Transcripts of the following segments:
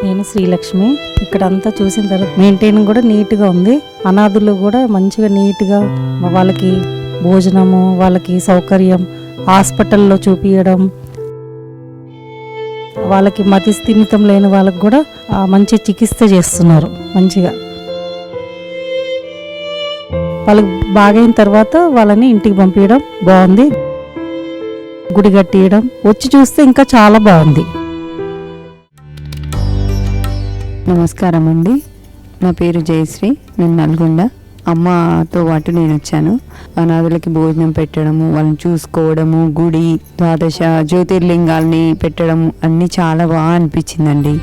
నేను శ్రీలక్ష్మి. ఇక్కడ అంతా చూసిన తర్వాత మెయింటైన్ కూడా నీట్గా ఉంది. అనాథులు కూడా మంచిగా నీట్గా వాళ్ళకి భోజనము, వాళ్ళకి సౌకర్యం, హాస్పిటల్లో చూపించడం, వాళ్ళకి మతి స్థిమితం లేని వాళ్ళకి కూడా మంచి చికిత్స చేస్తున్నారు. మంచిగా వాళ్ళకి బాగైన తర్వాత వాళ్ళని ఇంటికి పంపించడం బాగుంది. గుడి కట్టియడం వచ్చి చూస్తే ఇంకా చాలా బాగుంది. నమస్కారం అండి, నా పేరు జయశ్రీ. నేను నల్గొండ. అమ్మతో పాటు నేను వచ్చాను. అనాథులకి భోజనం పెట్టడము, వాళ్ళని చూసుకోవడము, గుడి, ద్వాదశ జ్యోతిర్లింగాల్ని పెట్టడం అన్నీ చాలా బాగా అనిపించిందండి.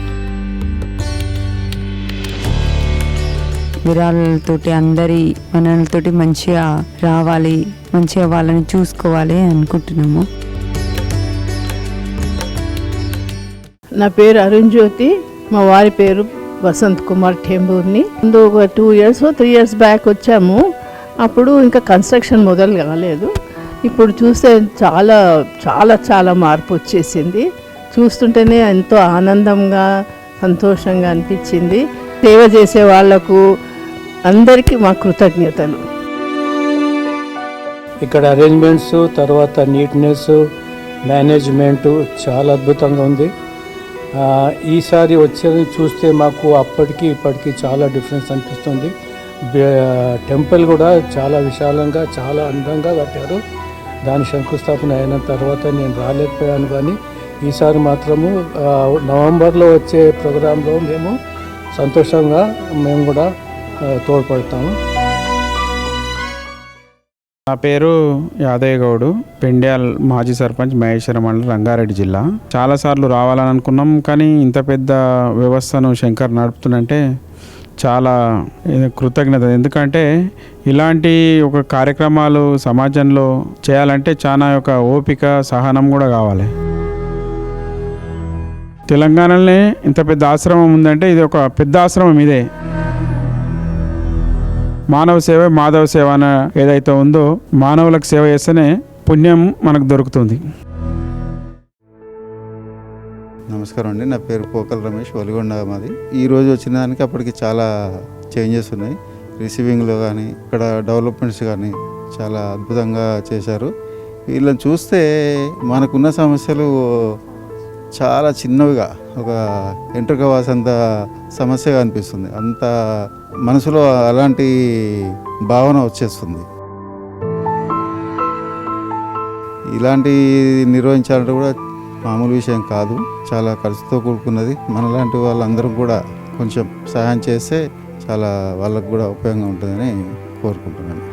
విరాళాలతోటి అందరి మనలతోటి మంచిగా రావాలి, మంచిగా వాళ్ళని చూసుకోవాలి అనుకుంటున్నాము. నా పేరు అరుణ్ జ్యోతి. మా వారి పేరు వసంత్ కుమార్ టెంబూర్ని. ముందు ఒక 2 years 3 years బ్యాక్ వచ్చాము. అప్పుడు ఇంకా కన్స్ట్రక్షన్ మొదలు కాలేదు. ఇప్పుడు చూస్తే చాలా చాలా చాలా మార్పు వచ్చేసింది. చూస్తుంటేనే ఎంతో ఆనందంగా, సంతోషంగా అనిపించింది. సేవ చేసే వాళ్లకు అందరికీ మా కృతజ్ఞతలు. ఇక్కడ అరేంజ్మెంట్స్, తర్వాత నీట్నెస్, మేనేజ్మెంటు చాలా అద్భుతంగా ఉంది. ఈసారి వచ్చేది చూస్తే మాకు అప్పటికి ఇప్పటికి చాలా డిఫరెన్స్ అనిపిస్తుంది. టెంపుల్ కూడా చాలా విశాలంగా, చాలా అందంగా కట్టారు. దాని శంకుస్థాపన అయిన తర్వాత నేను రాలేకపోయాను, కానీ ఈసారి మాత్రము నవంబర్లో వచ్చే ప్రోగ్రాంలో మేము సంతోషంగా మేము కూడా తోడ్పడతాము. నా పేరు యాదయ్య గౌడు, పెండ్యాల్ మాజీ సర్పంచ్, మహేశ్వరం మండలం, రంగారెడ్డి జిల్లా. చాలాసార్లు రావాలని అనుకున్నాం, కానీ ఇంత పెద్ద వ్యవస్థను శంకర్ నడుపుతుందంటే చాలా కృతజ్ఞత. ఎందుకంటే ఇలాంటి ఒక కార్యక్రమాలు సమాజంలో చేయాలంటే చాలా ఒక ఓపిక, సహనం కూడా కావాలి. తెలంగాణలోనే ఇంత పెద్ద ఆశ్రమం ఉందంటే ఇది ఒక పెద్ద ఆశ్రమం. ఇదే మానవ సేవ, మాధవ సేవ అనే ఏదైతే ఉందో, మానవులకు సేవ చేస్తేనే పుణ్యం మనకు దొరుకుతుంది. నమస్కారం అండి, నా పేరు పోకల్ రమేష్, వలిగొండ మాది. ఈరోజు వచ్చిన దానికి అప్పటికి చాలా చేంజెస్ ఉన్నాయి. రిసీవింగ్లో కానీ, ఇక్కడ డెవలప్మెంట్స్ కానీ చాలా అద్భుతంగా చేశారు. వీళ్ళని చూస్తే మనకున్న సమస్యలు చాలా చిన్నవిగా, ఒక ఎంట్రుక వాసంత సమస్యగా అనిపిస్తుంది. అంత మనసులో అలాంటి భావన వచ్చేస్తుంది. ఇలాంటి నిర్వహించాలంటే కూడా మామూలు విషయం కాదు, చాలా ఖర్చుతో కూడుకున్నది. మనలాంటి వాళ్ళందరం కూడా కొంచెం సహాయం చేస్తే చాలా వాళ్ళకు కూడా ఉపయోగంగా ఉంటుందని కోరుకుంటున్నాను.